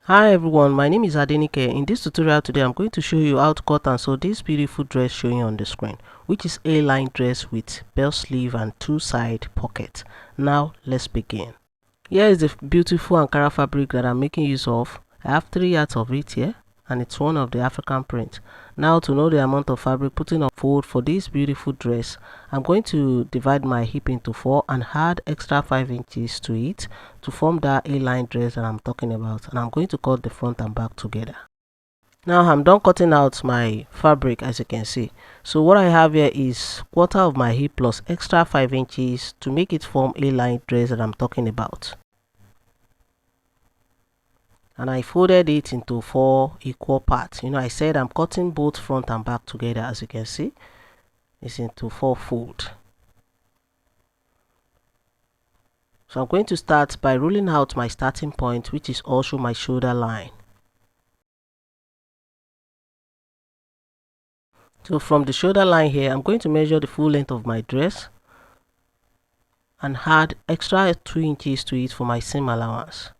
Hi everyone, my name is Adenike. In this tutorial today I'm going to show you how to cut and sew this beautiful dress showing on the screen, which is A-line dress with belt sleeve and two side pockets. Now let's begin. Here is the beautiful Ankara fabric that I'm making use of. I have 3 yards of it here and it's one of the African print. Now to know the amount of fabric putting on fold for this beautiful dress, I'm going to divide my hip into 4 and add extra 5 inches to it to form that A-line dress that I'm talking about, and I'm going to cut the front and back together. Now I'm done cutting out my fabric, as you can see. So what I have here is quarter of my hip plus extra 5 inches to make it form A-line dress that I'm talking about. And I folded it into 4 equal parts. I said I'm cutting both front and back together. As you can see, it's into 4 fold. So I'm going to start by ruling out my starting point, which is also my shoulder line. So from the shoulder line here, I'm going to measure the full length of my dress and add extra 2 inches to it for my seam allowance.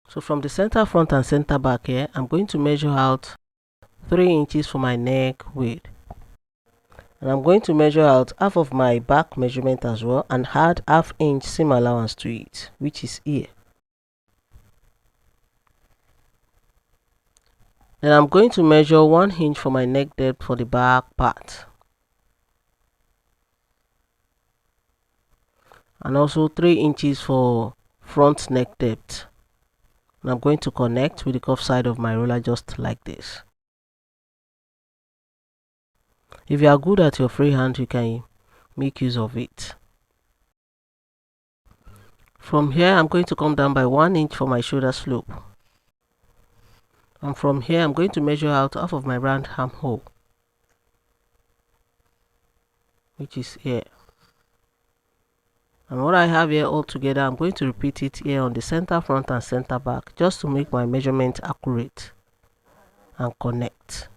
So from the center front and center back here, I'm going to measure out 3 inches for my neck width. And I'm going to measure out half of my back measurement as well and add half-inch seam allowance to it, which is here. Then I'm going to measure 1 inch for my neck depth for the back part. And also 3 inches for front neck depth. And I'm going to connect with the curved side of my ruler just like this. If you are good at your freehand, you can make use of it. From here, I'm going to come down by 1 inch for my shoulder slope. And from here, I'm going to measure out half of my round armhole, which is here. And what I have here all together, I'm going to repeat it here on the center front and center back just to make my measurement accurate and connect.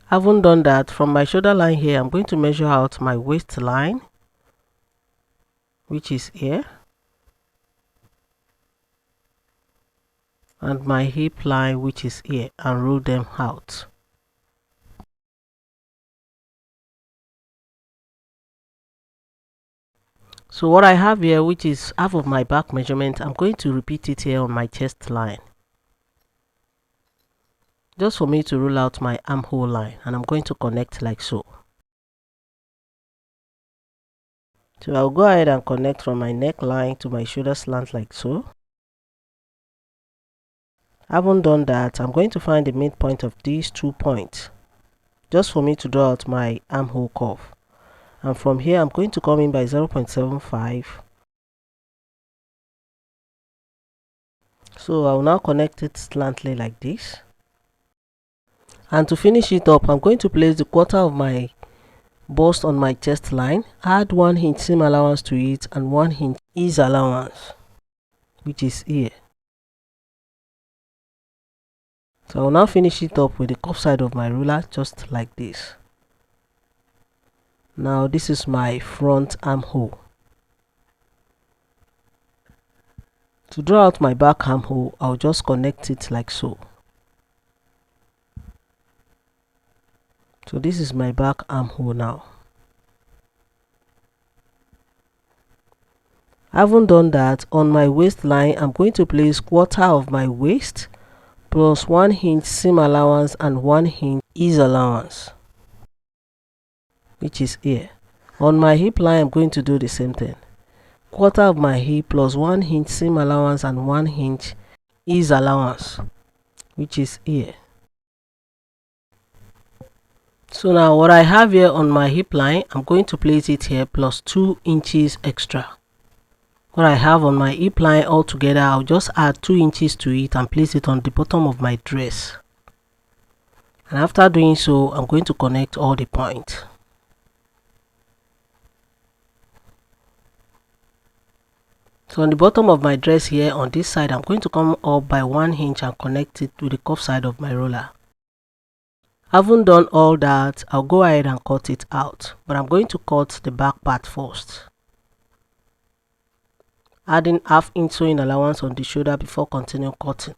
Having done that, from my shoulder line here, I'm going to measure out my waistline, which is here, and my hip line, which is here, and roll them out. So what I have here, which is half of my back measurement, I'm going to repeat it here on my chest line, just for me to roll out my armhole line, and I'm going to connect like so. So I'll go ahead and connect from my neckline to my shoulder slant like so. Having done that, I'm going to find the midpoint of these 2 points, just for me to draw out my armhole curve. And from here, I'm going to come in by 0.75. So I will now connect it slantly like this. And to finish it up, I'm going to place the quarter of my bust on my chest line, add 1 inch seam allowance to it and 1 inch ease allowance, which is here. So I will now finish it up with the curved side of my ruler just like this. Now this is my front armhole. To draw out my back armhole, I'll just connect it like so. So this is my back armhole now. Having done that, on my waistline, I'm going to place quarter of my waist plus 1 inch seam allowance and 1 inch ease allowance, which is here. On my hip line, I'm going to do the same thing. Quarter of my hip plus 1 inch seam allowance and 1 inch ease allowance, which is here. So now what I have here on my hip line, I'm going to place it here plus 2 inches extra. What I have on my hip line altogether, I'll just add 2 inches to it and place it on the bottom of my dress. And after doing so, I'm going to connect all the points. So on the bottom of my dress here on this side, I'm going to come up by 1 inch and connect it to the curved side of my roller. Having done all that, I'll go ahead and cut it out, but I'm going to cut the back part first. adding half-inch sewing allowance on the shoulder before continuing cutting.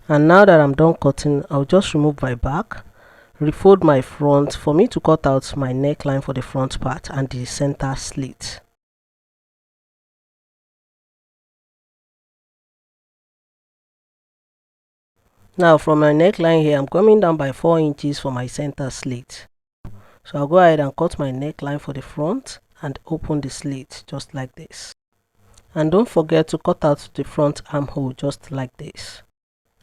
And now that I'm done cutting, I'll just remove my back, refold my front for me to cut out my neckline for the front part and the center slit. Now from my neckline here, I'm coming down by 4 inches for my center slit. So I'll go ahead and cut my neckline for the front and open the slit just like this. And don't forget to cut out the front armhole just like this.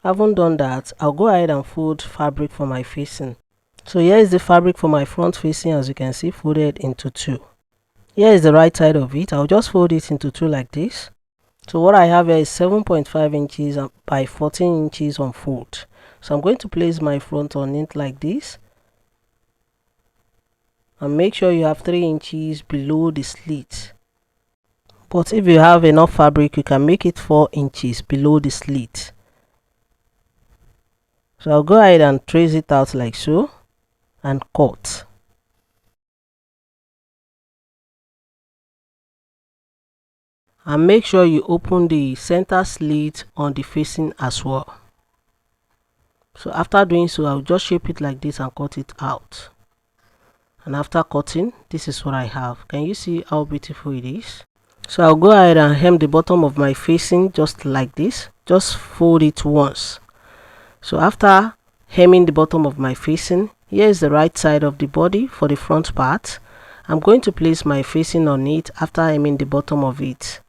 Having done that, I'll go ahead and fold fabric for my facing. So here is the fabric for my front facing, as you can see, folded into 2. Here is the right side of it. I'll just fold it into 2 like this. So what I have here is 7.5 inches by 14 inches on fold. So I'm going to place my front on it like this. And make sure you have 3 inches below the slit. But if you have enough fabric, you can make it 4 inches below the slit. So I'll go ahead and trace it out like so and cut. And make sure you open the center slit on the facing as well. So after doing so, I'll just shape it like this and cut it out. And after cutting, this is what I have. Can you see how beautiful it is? So I'll go ahead and hem the bottom of my facing just like this. Just fold it once. So after hemming the bottom of my facing, here is the right side of the body for the front part. I'm going to place my facing on it after hemming the bottom of it.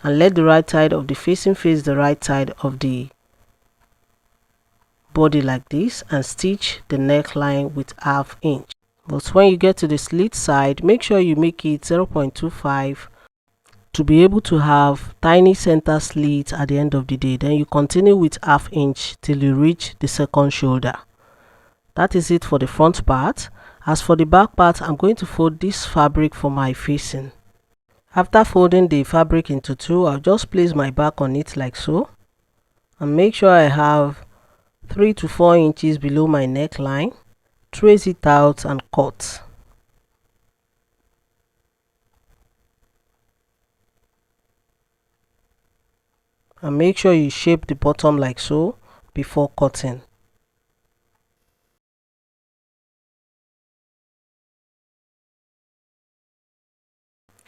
And let the right side of the facing face the right side of the body like this and stitch the neckline with ½ inch. But when you get to the slit side, make sure you make it 0.25 to be able to have tiny center slit at the end of the day. Then you continue with ½ inch till you reach the second shoulder. That is it for the front part. As for the back part, I'm going to fold this fabric for my facing. After folding the fabric into 2, I'll just place my back on it like so and make sure I have 3 to 4 inches below my neckline. Trace it out and cut. And make sure you shape the bottom like so before cutting.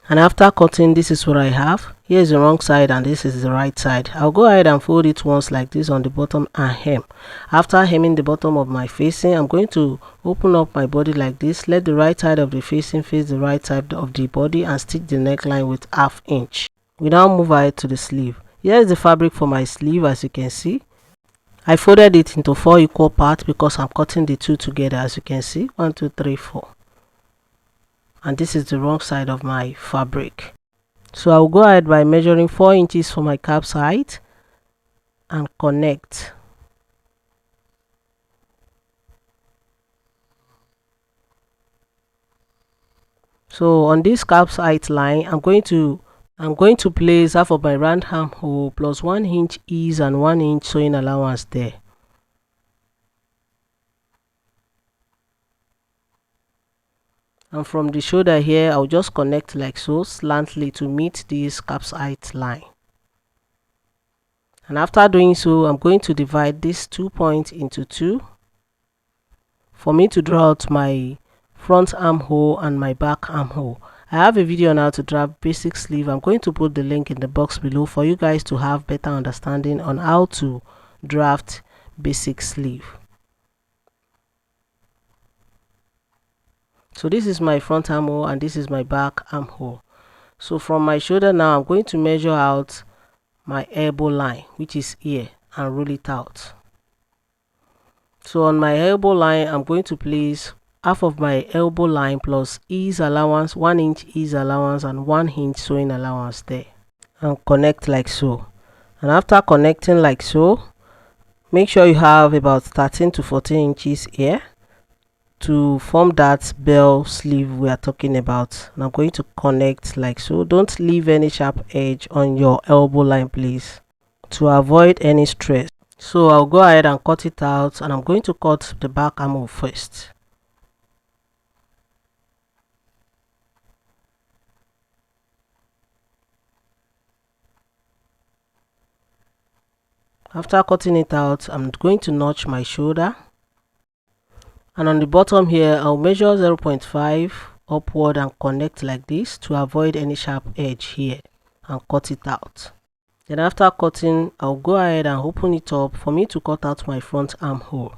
And after cutting, this is what I have. Here is the wrong side and this is the right side. I'll go ahead and fold it once like this on the bottom and hem. After hemming the bottom of my facing, I'm going to open up my body like this. Let the right side of the facing face the right side of the body and stitch the neckline with ½ inch. We now move ahead to the sleeve. Here is the fabric for my sleeve, as you can see. I folded it into 4 equal parts because I'm cutting the 2 together, as you can see. 1, 2, 3, 4. And this is the wrong side of my fabric. So I'll go ahead by measuring 4 inches for my cap side and connect. So on this cap side line, I'm going to place half of my round armhole plus 1 inch ease and 1 inch sewing allowance there. And from the shoulder here, I'll just connect like so slantly to meet this cap side line. And after doing so, I'm going to divide this 2 points into 2 for me to draw out my front armhole and my back armhole. I have a video on how to draft basic sleeve. I'm going to put the link in the box below for you guys to have better understanding on how to draft basic sleeve. So this is my front armhole and this is my back armhole. So from my shoulder now, I'm going to measure out my elbow line, which is here, and roll it out. So on my elbow line, I'm going to place half of my elbow line plus ease allowance, 1 inch ease allowance and 1 inch sewing allowance there, and connect like so. And after connecting like so, make sure you have about 13 to 14 inches here to form that bell sleeve we are talking about. And I'm going to connect like so. Don't leave any sharp edge on your elbow line, please. to avoid any stress. So I'll go ahead and cut it out, and I'm going to cut the back armhole first. After cutting it out, I'm going to notch my shoulder, and on the bottom here I'll measure 0.5 upward and connect like this to avoid any sharp edge here, and cut it out. Then after cutting, I'll go ahead and open it up for me to cut out my front armhole.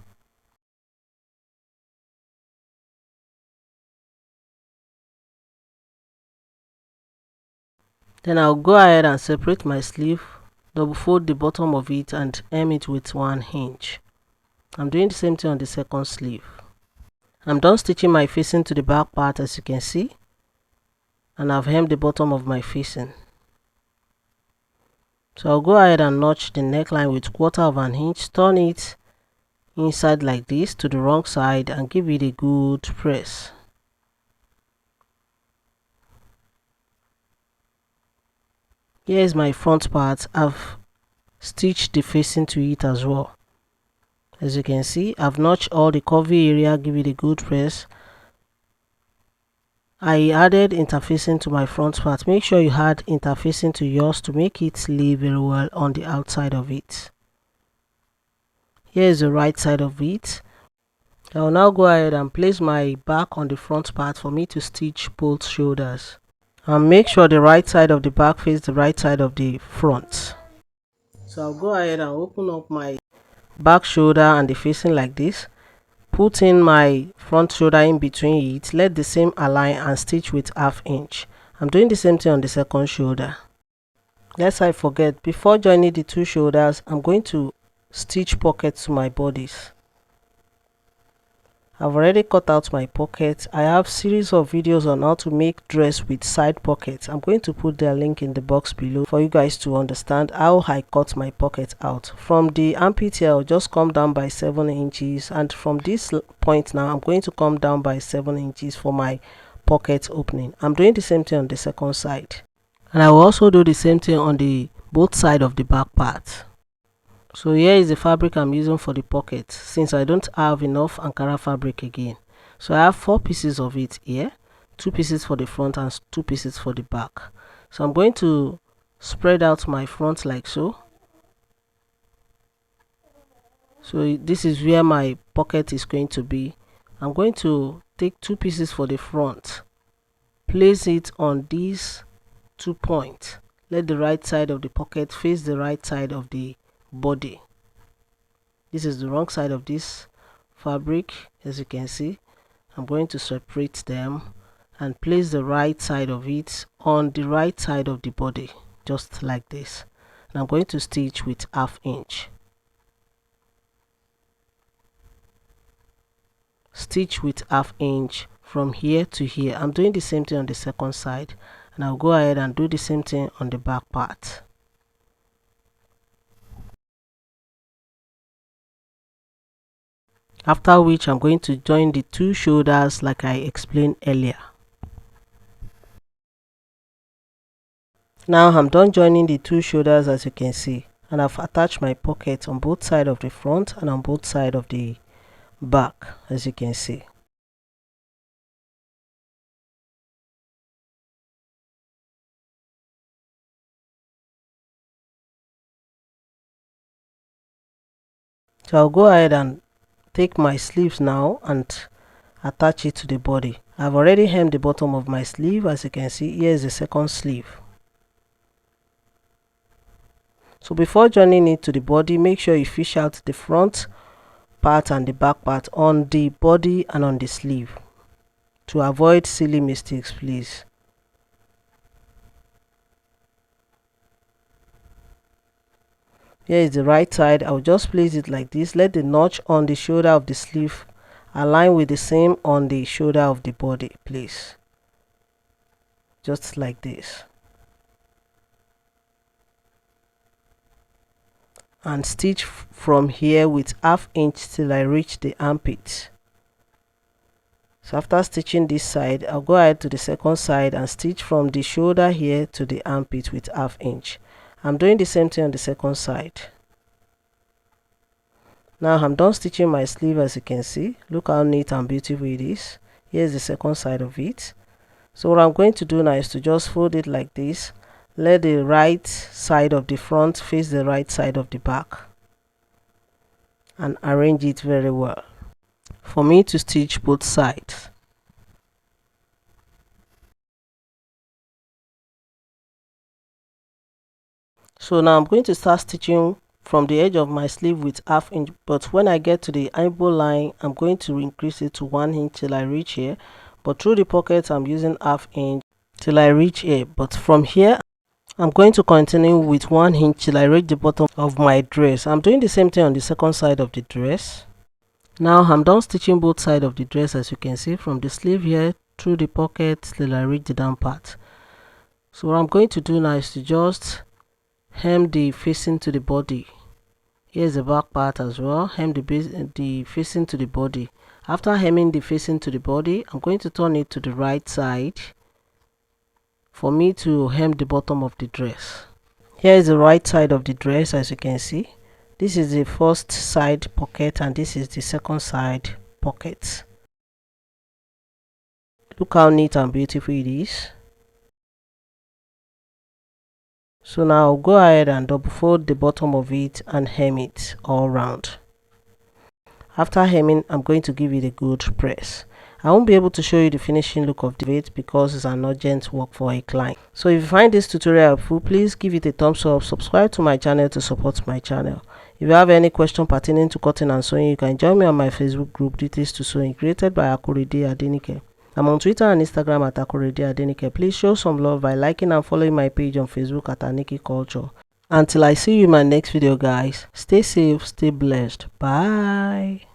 Then I'll go ahead and separate my sleeve, double fold the bottom of it and hem it with 1 inch. I'm doing the same thing on the second sleeve. I'm done stitching my facing to the back part, as you can see, and I've hemmed the bottom of my facing. So I'll go ahead and notch the neckline with 1/4 inch, turn it inside like this to the wrong side and give it a good press. Here is my front part. I've stitched the facing to it as well. As you can see, I've notched all the curvy area, give it a good press. I added interfacing to my front part. Make sure you add interfacing to yours to make it lay very well on the outside of it. Here is the right side of it. I will now go ahead and place my back on the front part for me to stitch both shoulders. And make sure the right side of the back faces the right side of the front. So I'll go ahead and open up my back shoulder and the facing like this. Put in my front shoulder in between it. Let the same align and stitch with 1/2 inch. I'm doing the same thing on the second shoulder. Lest I forget, before joining the two shoulders, I'm going to stitch pockets to my bodies. I've already cut out my pocket. I have series of videos on how to make dress with side pockets. I'm going to put their link in the box below for you guys to understand how I cut my pocket out. From the armpit here, I'll just come down by 7 inches, and from this point now I'm going to come down by 7 inches for my pocket opening. I'm doing the same thing on the second side, and I will also do the same thing on the both side of the back part. So here is the fabric I'm using for the pocket, since I don't have enough Ankara fabric again. So I have 4 pieces of it here, 2 pieces for the front and 2 pieces for the back. So I'm going to spread out my front like so. So this is where my pocket is going to be. I'm going to take 2 pieces for the front, place it on these 2 points. Let the right side of the pocket face the right side of the body. This is the wrong side of this fabric. As you can see, I'm going to separate them and place the right side of it on the right side of the body, just like this. And I'm going to stitch with 1/2 inch. Stitch with 1/2 inch from here to here. I'm doing the same thing on the second side, and I'll go ahead and do the same thing on the back part. After which I'm going to join the 2 shoulders like I explained earlier. Now I'm done joining the 2 shoulders, as you can see, and I've attached my pocket on both sides of the front and on both sides of the back, as you can see. So I'll go ahead and take my sleeves now and attach it to the body. I've already hemmed the bottom of my sleeve. As you can see, here is the second sleeve. So before joining it to the body, make sure you fish out the front part and the back part on the body and on the sleeve to avoid silly mistakes, please. Here is the right side. I'll just place it like this. Let the notch on the shoulder of the sleeve align with the same on the shoulder of the body, please. Just like this. And stitch from here with 1/2 inch till I reach the armpit. So after stitching this side, I'll go ahead to the second side and stitch from the shoulder here to the armpit with 1/2 inch. I'm doing the same thing on the second side. Now I'm done stitching my sleeve. As you can see, look how neat and beautiful it is. Here's the second side of it. So what I'm going to do now is to just fold it like this. Let the right side of the front face the right side of the back and arrange it very well for me to stitch both sides. So now I'm going to start stitching from the edge of my sleeve with 1/2 inch, but when I get to the elbow line, I'm going to increase it to 1 inch till I reach here. But through the pocket, I'm using 1/2 inch till I reach here. But from here, I'm going to continue with 1 inch till I reach the bottom of my dress. I'm doing the same thing on the second side of the dress. Now I'm done stitching both sides of the dress, as you can see, from the sleeve here through the pocket till I reach the down part. So what I'm going to do now is to just hem the facing to the body. Here's the back part as well. Hem the facing to the body. After hemming the facing to the body, I'm going to turn it to the right side for me to hem the bottom of the dress. Here is the right side of the dress, as you can see. This is the first side pocket and this is the second side pocket. Look how neat and beautiful it is. So now I'll go ahead and double fold the bottom of it and hem it all round. After hemming, I'm going to give it a good press. I won't be able to show you the finishing look of the it because it's an urgent work for a client. So if you find this tutorial helpful, please give it a thumbs up, subscribe to my channel to support my channel. If you have any question pertaining to cutting and sewing, you can join me on my Facebook group, Details to Sewing, created by Akorede Adenike. I'm on Twitter and Instagram at Akorede Adenike. Please show some love by liking and following my page on Facebook at Aniki Culture. Until I see you in my next video, guys, stay safe, stay blessed. Bye.